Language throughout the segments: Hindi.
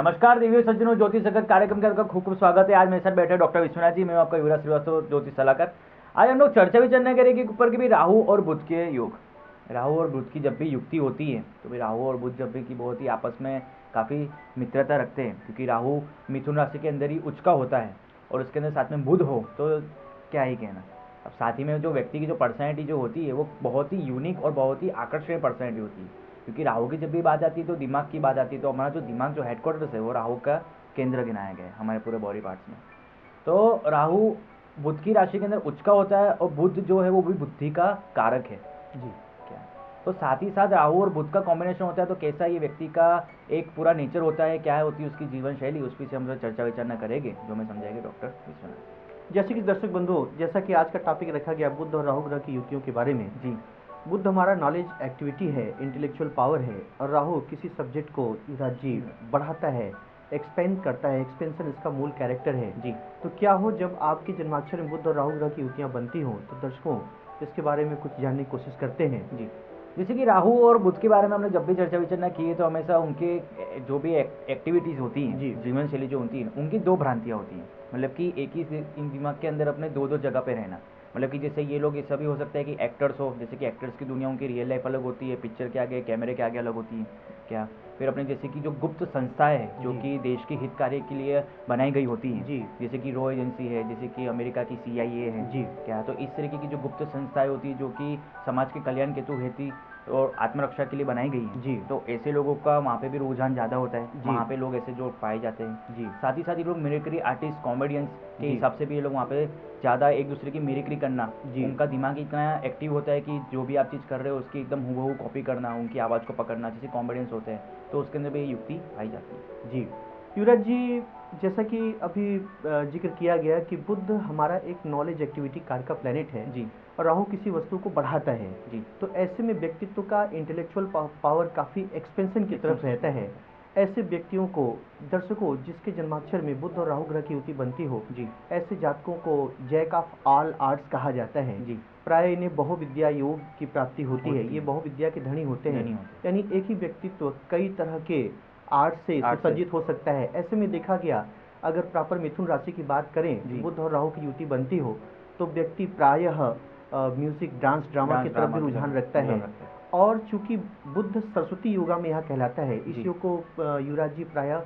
नमस्कार देवियों सज्जनों, ज्योतिष जगत कार्यक्रम का आपका खूब खूब स्वागत है। आज मेरे साथ बैठे डॉक्टर विश्वनाथ जी, मैं आपका युवराज श्रीवास्तव, ज्योतिष सलाहकार। आज हम लोग चर्चा विचर्चा करेंगे ऊपर के भी राहु और बुध के योग। राहु और बुध की जब भी युक्ति होती है तो भी राहु और बुध जब भी की बहुत ही आपस में काफ़ी मित्रता रखते हैं, क्योंकि राहु मिथुन राशि के अंदर ही उच्च का होता है और उसके अंदर साथ में बुध हो तो क्या ही कहना। अब साथ ही में जो व्यक्ति की जो पर्सनैलिटी जो होती है वो बहुत ही यूनिक और बहुत ही आकर्षणीय पर्सनैलिटी होती है, क्योंकि राहु की जब भी बात आती है तो दिमाग की बात आती है, तो हमारा जो दिमाग जो हेडक्वार्टर्स है वो राहु का केंद्र गिनाया गया है हमारे पूरे बॉडी पार्ट्स में। तो राहु बुध की राशि के अंदर उच्च का होता है और बुध जो है वो भी बुद्धि का कारक है जी। क्या तो साथ ही साथ राहु और बुध का कॉम्बिनेशन होता है तो कैसा ये व्यक्ति का एक पूरा नेचर होता है, क्या होती है उसकी जीवन शैली, उस पर हम चर्चा विचारना करेंगे जो मैं समझाएंगे डॉक्टर विश्वनाथ। जैसे कि दर्शक बंधु, जैसा कि आज का टॉपिक रखा गया बुध और राहु ग्रह की युतियों के बारे में जी। बुध हमारा नॉलेज एक्टिविटी है, इंटेलेक्चुअल पावर है, और राहु किसी सब्जेक्ट को जी बढ़ाता है, एक्सपेंड करता है, एक्सपेंशन इसका मूल कैरेक्टर है जी। तो क्या हो जब आपके जन्माक्षर में बुध और राहु ग्रह की युतियाँ बनती हों, तो दर्शकों इसके बारे में कुछ जानने की कोशिश करते हैं जी। जैसे कि राहु और बुध के बारे में हमने जब भी चर्चा विचर्चा की है तो हमेशा उनके जो भी एक्टिविटीज़ होती हैं जी। जीवन शैली जो होती है उनकी दो भ्रांतियाँ होती हैं, मतलब कि एक ही इन दिमाग के अंदर अपने दो दो जगह पे रहना। मतलब कि जैसे ये लोग ऐसा भी हो सकता है कि एक्टर्स हो, जैसे कि एक्टर्स की दुनिया उनकी रियल लाइफ अलग होती है, पिक्चर के आगे कैमरे के आगे अलग होती है। क्या फिर अपने जैसे कि जो गुप्त संस्थाएं है जो कि देश के हित कार्य के लिए बनाई गई होती हैं जी। जैसे कि रॉ एजेंसी है, जैसे कि अमेरिका की CIA है जी। क्या, तो इस तरीके की जो गुप्त संस्थाएं होती है जो कि समाज के कल्याण हेतु हेतु और आत्मरक्षा के लिए बनाई गई है जी। तो ऐसे लोगों का वहाँ पे भी रुझान ज़्यादा होता है, जी। वहाँ पे लोग ऐसे जो पाए जाते हैं जी। साथ ही ये लोग मिमिक्री आर्टिस्ट कॉमेडियंस के जी। हिसाब से भी ये लोग वहाँ पे ज़्यादा एक दूसरे की मिमिक्री करना, जी। उनका दिमाग इतना एक्टिव होता है कि जो भी आप चीज़ कर रहे हो उसकी एकदम हूबहू कॉपी करना, उनकी आवाज़ को पकड़ना, जैसे कॉमेडियंस होते हैं तो उसके अंदर भी ये युक्ति पाई जाती है जी। युवराज जी, जैसा कि अभी जिक्र किया गया कि बुध हमारा एक नॉलेज एक्टिविटी कार का प्लेनेट है जी। और राहु किसी वस्तु को बढ़ाता है जी। तो ऐसे में व्यक्तित्व का इंटेलेक्चुअल पावर काफ़ी एक्सपेंशन की तरफ रहता है। ऐसे व्यक्तियों को, दर्शकों जिसके जन्माक्षर में बुध और राहु ग्रह की युति बनती हो जी। ऐसे जातकों को जैक ऑफ ऑल आर्ट्स कहा जाता है जी। प्राय इन्हें बहुविद्या योग की प्राप्ति होती है, ये बहुविद्या के धनी होते हैं। यानी एक ही व्यक्तित्व कई तरह के आर्ट से सुसज्जित हो सकता है। ऐसे में देखा गया अगर प्रॉपर मिथुन राशि की बात करें, बुध और राहु की युति बनती हो तो व्यक्ति प्रायः म्यूजिक, डांस, ड्रामा की तरफ भी रुझान रखता है। और चूंकि बुध सरस्वती योगा में यहाँ कहलाता है, इस योग को युवराज जी प्रायः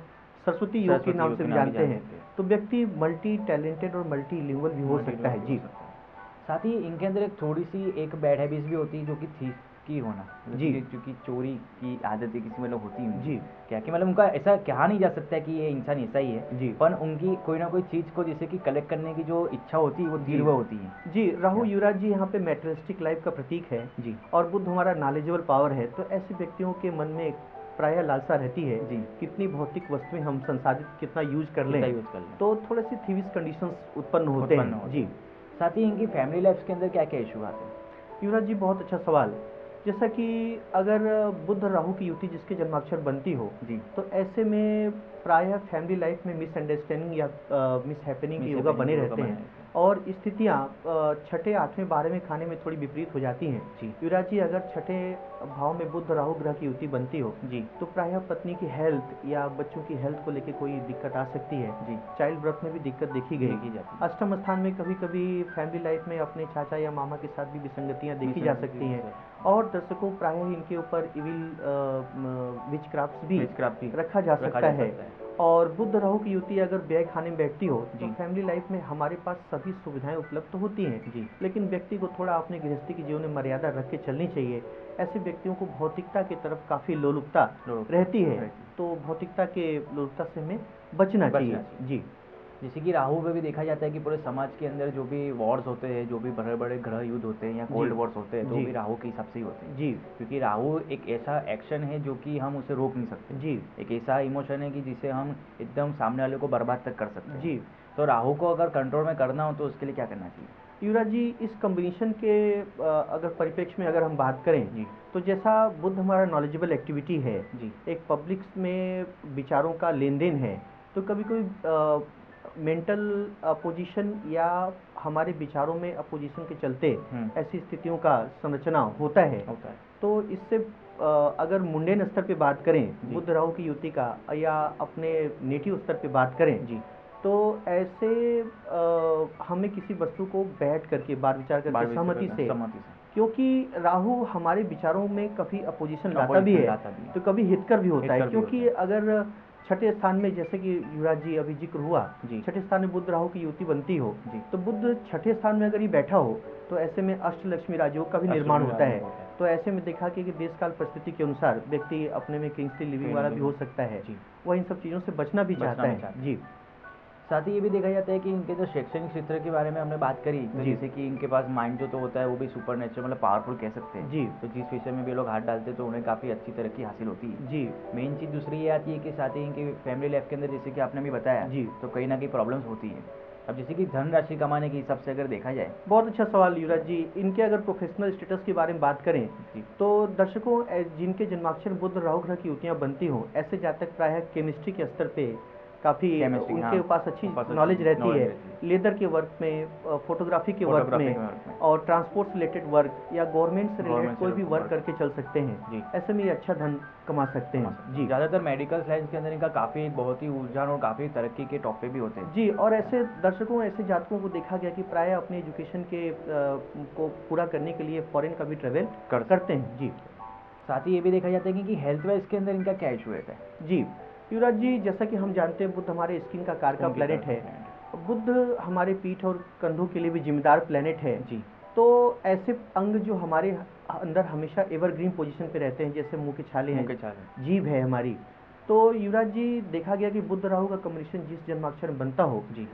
सरस्वती योग के नाम से भी जानते हैं, तो व्यक्ति मल्टी टैलेंटेड और मल्टी लिंगुअल भी हो सकता है जी। साथ ही इनके अंदर एक थोड़ी सी एक बैड हैबिट्स भी होती है जो कि थीफ की होना जी, क्योंकि चोरी की आदतें किसी में लोग होती हैं जी। क्या कि मतलब उनका ऐसा कहा नहीं जा सकता कि ये इंसान ऐसा ही है जी, पर उनकी कोई ना कोई चीज़ को जैसे कि कलेक्ट करने की जो इच्छा होती है वो तीव्र होती है जी। राहु युवराज जी यहाँ पे मेटेरियलिस्टिक लाइफ का प्रतीक है जी, और बुध हमारा नॉलेजेबल पावर है, तो ऐसे व्यक्तियों के मन में प्रायः लालसा रहती है जी, कितनी भौतिक वस्तुएं हम संसाधित कितना यूज कर लें, तो थोड़े से थीविस कंडीशंस उत्पन्न होते हैं जी। साथ ही इनकी फैमिली लाइफ के अंदर क्या क्या इशू आते हैं? युवराज जी बहुत अच्छा सवाल। जैसा कि अगर बुध और राहु की युति जिसके जन्माक्षर बनती हो जी, तो ऐसे में प्रायः फैमिली लाइफ में मिसअंडरस्टैंडिंग या मिस हैपनिंग के योगा बने रहते हैं और स्थितियाँ छठे, आठवें, 12वें खाने में थोड़ी विपरीत हो जाती हैं जी। युवराज जी अगर छठे भाव में बुध राहु ग्रह की युति बनती हो जी, तो प्रायः पत्नी की हेल्थ या बच्चों की हेल्थ को लेकर कोई दिक्कत आ सकती है जी। चाइल्ड बर्थ में भी दिक्कत देखी गई। अष्टम स्थान में कभी कभी फैमिली लाइफ में अपने चाचा या मामा के साथ भी विसंगतियाँ देखी जा सकती हैं और दर्शकों प्रायः इनके ऊपर इविल विचक्राफ्ट भी रखा जा सकता है। और बुध राहु की युति अगर व्यय खाने में बैठती हो तो फैमिली लाइफ में हमारे पास सभी सुविधाएं उपलब्ध तो होती हैं लेकिन व्यक्ति को थोड़ा अपने गृहस्थी की जीवन में मर्यादा रख के चलनी चाहिए। ऐसे व्यक्तियों को भौतिकता की तरफ काफ़ी लोलुपता रहती है, तो भौतिकता के लोलुपता से हमें बचना चाहिए जी। जैसे कि राहु में भी देखा जाता है कि पूरे समाज के अंदर जो भी वॉर्स होते हैं, जो भी बड़े बड़े ग्रह युद्ध होते हैं या कोल्ड वॉर्स होते हैं तो भी राहु के हिसाब से ही होते हैं जी, क्योंकि राहु एक ऐसा एक्शन है जो कि हम उसे रोक नहीं सकते जी, एक ऐसा इमोशन है कि जिसे हम एकदम सामने वाले को बर्बाद तक कर सकते हैं जी। तो राहु को अगर कंट्रोल में करना हो तो उसके लिए क्या करना चाहिए युवराज जी? इस कॉम्बिनेशन के अगर परिप्रेक्ष्य में अगर हम बात करें जी तो जैसा बुध हमारा नॉलेजेबल एक्टिविटी है जी, एक पब्लिक में विचारों का लेन देन है, तो कभी कोई मेंटल अपोजिशन या हमारे विचारों में अपोजिशन के चलते ऐसी स्थितियों का संरचना होता है। तो इससे अगर मुंडेन स्तर पे बात करें बुध राहु की युति का, या अपने नेटिव स्तर पे बात करें जी, तो ऐसे हमें किसी वस्तु को बैठ करके बात विचार करके सहमति से, क्योंकि राहु हमारे विचारों में कभी अपोजिशन लाता भी है तो कभी हितकर भी होता है। क्योंकि अगर छठे स्थान में, जैसे कि युवराज जी अभी जिक्र हुआ, छठे स्थान में बुध राहु की युति बनती हो तो बुध छठे स्थान में अगर ये बैठा हो तो ऐसे में अष्टलक्ष्मी राजयोग का भी निर्माण होता है। तो ऐसे में देखा कि देश काल परिस्थिति के अनुसार व्यक्ति अपने में किंग्सली लिविंग वाला भी हो सकता है, वह इन सब चीज़ों से बचना भी चाहता है जी। साथ ही ये भी देखा जाता है कि इनके जो शैक्षणिक क्षेत्र के बारे में हमने बात करी, तो जैसे कि इनके पास माइंड जो तो होता है वो भी सुपर नेचुरल, मतलब पावरफुल कह सकते हैं जी। तो जिस विषय में भी लोग हाथ डालते हैं तो उन्हें काफ़ी अच्छी तरक्की हासिल होती है जी। मेन चीज़ दूसरी ये आती है कि साथ ही इनकी फैमिली लाइफ के अंदर, जैसे कि आपने भी बताया जी, तो कहीं ना कहीं प्रॉब्लम्स होती है। अब जैसे कि धन राशि कमाने के हिसाब से अगर देखा जाए, बहुत अच्छा सवाल युवराज जी। इनके अगर प्रोफेशनल स्टेटस के बारे में बात करें तो दर्शकों, जिनके जन्माक्षर बुध राहु ग्रह की युतियाँ बनती हों, ऐसे जातक प्रायः केमिस्ट्री के स्तर पे काफ़ी उनके पास अच्छी नॉलेज रहती है, लेदर के वर्क में, फोटोग्राफी के वर्क में, और ट्रांसपोर्ट से रिलेटेड वर्क या गवर्नमेंट से रिलेटेड कोई भी वर्क करके चल सकते हैं। ऐसे में ये अच्छा धन कमा सकते हैं जी। ज़्यादातर मेडिकल साइंस के अंदर इनका काफ़ी बहुत ही रुझान और काफ़ी तरक्की के टॉप पे भी होते हैं जी। और ऐसे दर्शकों, ऐसे जातकों को देखा गया कि प्राय अपने एजुकेशन के को पूरा करने के लिए फॉरेन का भी ट्रेवल करते हैं जी। साथ ही ये भी देखा जाता है कि हेल्थ वाइज के अंदर इनका क्या इशू रहता है जी। युवराज जी, जैसा कि हम जानते हैं बुध हमारे स्किन का कार का प्लेनेट है, बुध हमारे पीठ और कंधों के लिए भी जिम्मेदार प्लेनेट है जी। तो ऐसे अंग जो हमारे अंदर हमेशा एवरग्रीन पोजीशन पे रहते हैं, जैसे मुंह के छाले हैं, जीभ है हमारी, तो युवराज जी देखा गया कि बुध राहु का कॉम्बिनेशन जिस जन्माक्षर में बनता हो जी,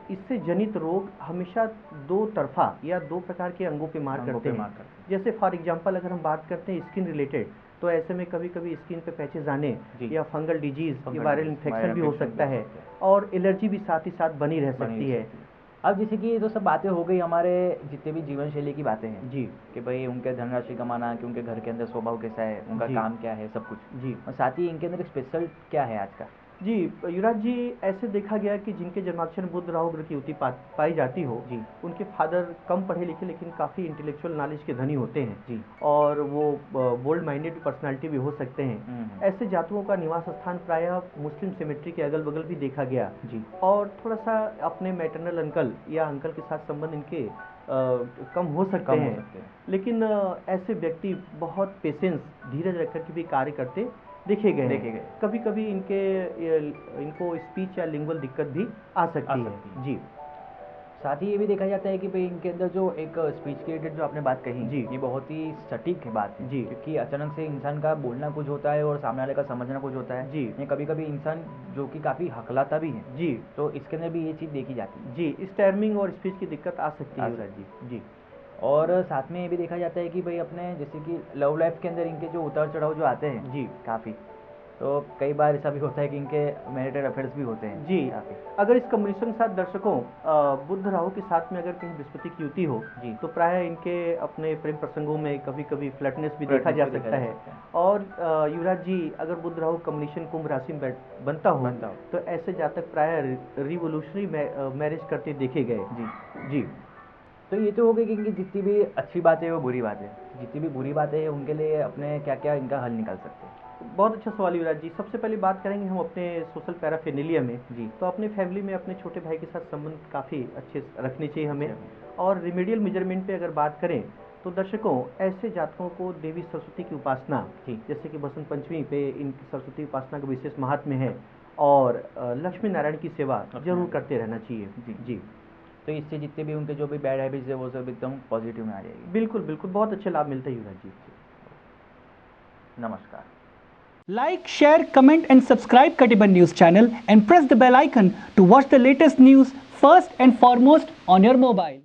इससे जनित रोग हमेशा दो तरफा या दो प्रकार के अंगों पे मार करते हैं। जैसे फॉर एग्जांपल अगर हम बात करते हैं स्किन रिलेटेड, तो ऐसे में कभी कभी स्किन पे पैचेज आने या फंगल डिजीज या वायरल इन्फेक्शन भी हो सकता है, और एलर्जी भी साथ ही साथ बनी रह सकती है। अब जैसे कि ये तो सब बातें हो गई हमारे जितने भी जीवन शैली की बातें हैं जी, कि भाई उनके धनराशि कमाना, कि उनके घर के अंदर स्वभाव कैसा है, उनका काम क्या है, सब कुछ जी। और साथ ही इनके अंदर स्पेशल क्या है आज का जी। युवराज जी, ऐसे देखा गया कि जिनके जन्माक्षर बुध राहु ग्रह की युति पाई जाती हो जी, उनके फादर कम पढ़े लिखे लेकिन काफ़ी इंटेलेक्चुअल नॉलेज के धनी होते हैं जी, और वो बोल्ड माइंडेड पर्सनालिटी भी हो सकते हैं। ऐसे जातकों का निवास स्थान प्रायः मुस्लिम सिमेट्री के अगल बगल भी देखा गया जी। और थोड़ा सा अपने मैटरनल अंकल या अंकल के साथ संबंध इनके कम हो सकते हैं, लेकिन ऐसे व्यक्ति बहुत पेशेंस, धीरज रखकर के भी कार्य करते देखे गए। कभी कभी इनको स्पीच या लिंगुअल दिक्कत भी आ सकती है जी। साथ ही ये भी देखा जाता है कि भाई इनके अंदर जो एक स्पीच के रिलेटेड जो आपने बात कही जी, ये बहुत ही सटीक है बात है जी, क्योंकि अचानक से इंसान का बोलना कुछ होता है और सामने वाले का समझना कुछ होता है जी। ये कभी कभी इंसान जो कि काफ़ी हकलाता भी है जी, तो इसके अंदर भी ये चीज़ देखी जाती है जी। इस टाइमिंग और स्पीच की दिक्कत आ सकती है जी। और साथ में ये भी देखा जाता है कि भाई अपने जैसे कि लव लाइफ के अंदर इनके जो उतार चढ़ाव जो आते हैं जी काफ़ी, तो कई बार ऐसा भी होता है कि इनके मैरिटल अफेयर्स भी होते हैं जी। अगर इस कॉम्बिनेशन के साथ दर्शकों बुध राहु के साथ में अगर कहीं बृहस्पति की युति हो जी, तो प्रायः इनके अपने प्रेम प्रसंगों में कभी कभी फ्लर्टनेस भी देखा जा सकता है। और युवराज जी, अगर बुध राहु कॉम्बिनेशन कुंभ राशि में बनता हो तो ऐसे जातक प्रायः रिवोल्यूशनरी मैरिज करते देखे गए जी। तो ये तो हो गई कि इनकी जितनी भी अच्छी बातें हैं वो बुरी बातें, जितनी भी बुरी बातें हैं उनके लिए अपने क्या क्या इनका हल निकाल सकते हैं। बहुत अच्छा सवाल युवराज जी। सबसे पहले बात करेंगे हम अपने सोशल पैराफेर्नेलिया में जी, तो अपने फैमिली में अपने छोटे भाई के साथ संबंध काफ़ी अच्छे रखने चाहिए हमें। और रिमेडियल मेजरमेंट पे अगर बात करें तो दर्शकों, ऐसे जातकों को देवी सरस्वती की उपासना जी, जैसे कि बसंत पंचमी पे इनकी सरस्वती उपासना का विशेष महात्म्य है, और लक्ष्मी नारायण की सेवा जरूर करते रहना चाहिए जी। तो इससे जितने भी उनके जो भी बैड हैबिट्स है वो सब एकदम पॉजिटिव में आ जाएगी। बिल्कुल बिल्कुल, बहुत अच्छे लाभ मिलते हैं युवराज जी। नमस्कार। Like, share, comment and subscribe Katiban News channel and press the bell icon to watch the latest news first and foremost on your mobile.